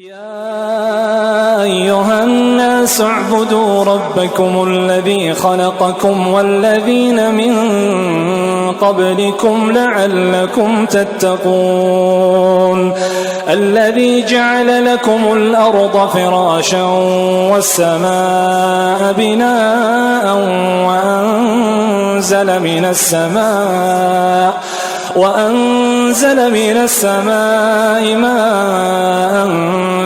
يا أيها الناس اعبدوا ربكم الذي خلقكم والذين من قبلكم لعلكم تتقون الذي جعل لكم الأرض فراشا والسماء بناء وأنزل من السماء ماء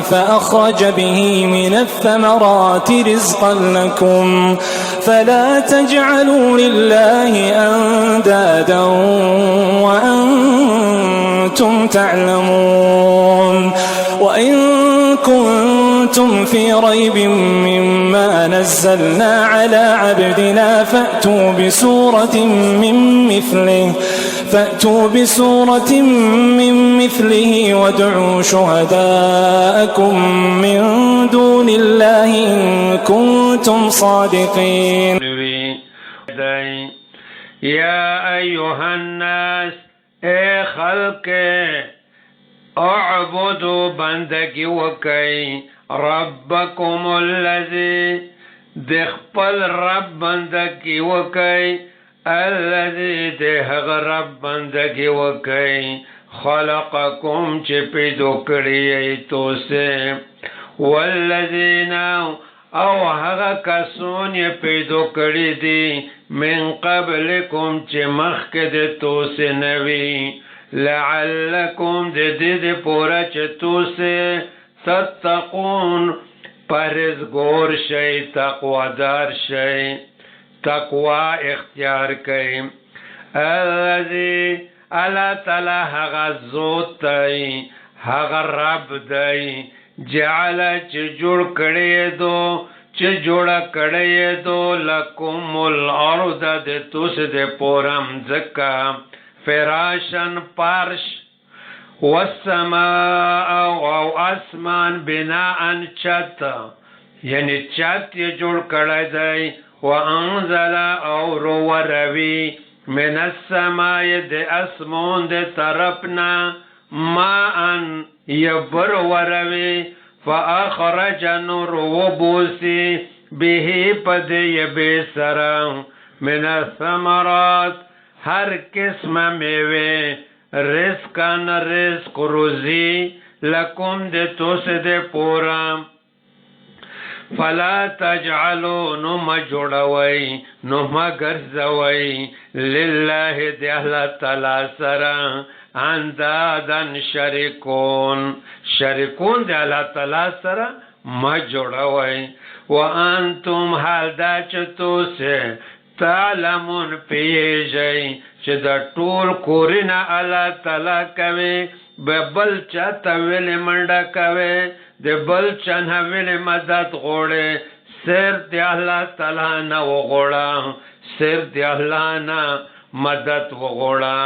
فأخرج به من الثمرات رزقا لكم فلا تجعلوا لله أندادا وأنتم تعلمون وإن كنتم في ريب مما نزلنا على عبدنا فأتوا بسورة من مثله وادعوا شهداءكم من دون الله إن كنتم صادقين. يا أيها الناس اے خلق اعبدوا بندگی وکئی ربکم الذی دخپل رب بندگی وکئی الذی دهغ رب بندگی وکئی خلقکم چه پیدو کری تو سے والذین او هغه کسون یې پیدو کړی دي من قبلکم چې مخکې د توسې نوي لعلکم د دې دپاره چې توسې تتقون پرهیزګور شئ تقوادار شئ تقوا اختیار کړئ الذي الله تعالی هغه ذات دی هغه رب دی جعل چې جوړ کړی دو چې جوړ کړی دو لکم الارض د توس د پورم زکا فراشن پارش والسماء او اسمان بناء چت یعنی چت یې جوړ کړی دی وانزل او روی من السماء د اسمان د طرفنا ماءن یبر وروی فاخرج نور وبوسی به پد یبی سرم من الثمرات هر قسم میوه رزقان رزق روزی لکم د توس د پورم فلا تجعلوا نما جوړوي نما ګرځوي لله د الله تعالی سره اندادن شریکون د الله تعالی سره ما جوړوي وانتم حال دا چتو سه تعلمون پیږي چې د ټول کورینه الله تعالی کوي بل چاته ویل منډه کوي د بل چنه ویل مدد غوړي سر دی الله تعالی نه وغوړه سر دی الله نه مدد وغوړه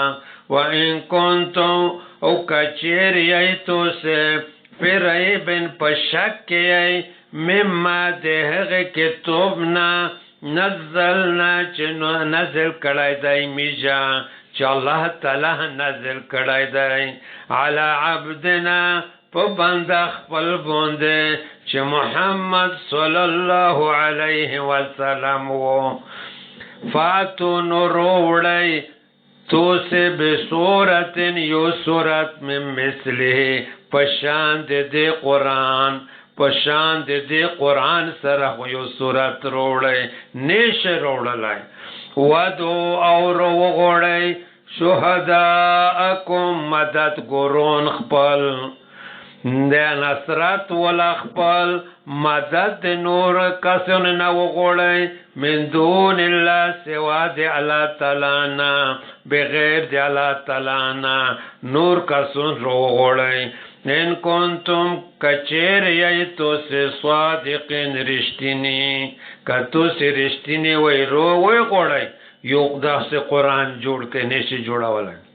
وَإِن كُنتُمْ او کچیر یای تو سے پھر ایبن پشک یای مما دهغه کتوبنا نزلنا چنو نزل کړای دای میجا چې الله تعالی نزل کړای دای علی عبدنا په بنده خپل باندې چې محمد صلی الله علیه وسلم و فاتو نوروړی تو سے بصورتن یو صورت من مثله پشان دے قرآن سره یو صورت روڑی نیش روڑلائی ودو اور وغوڑی شہداءکم مدد گرون خپل دے نصرت ولا خپل مدد نور کسون نو غوړی من دون الله سوا دی الله تعالی نا بغیر دی الله تعالی نا نور کسون رو غوړی ان کنتم کچیر یی تو سے صادقین رشتینی کتو سے رشتینی وی رو وی غوړی یو داسې قرآن جوړ کې نشي جوړولای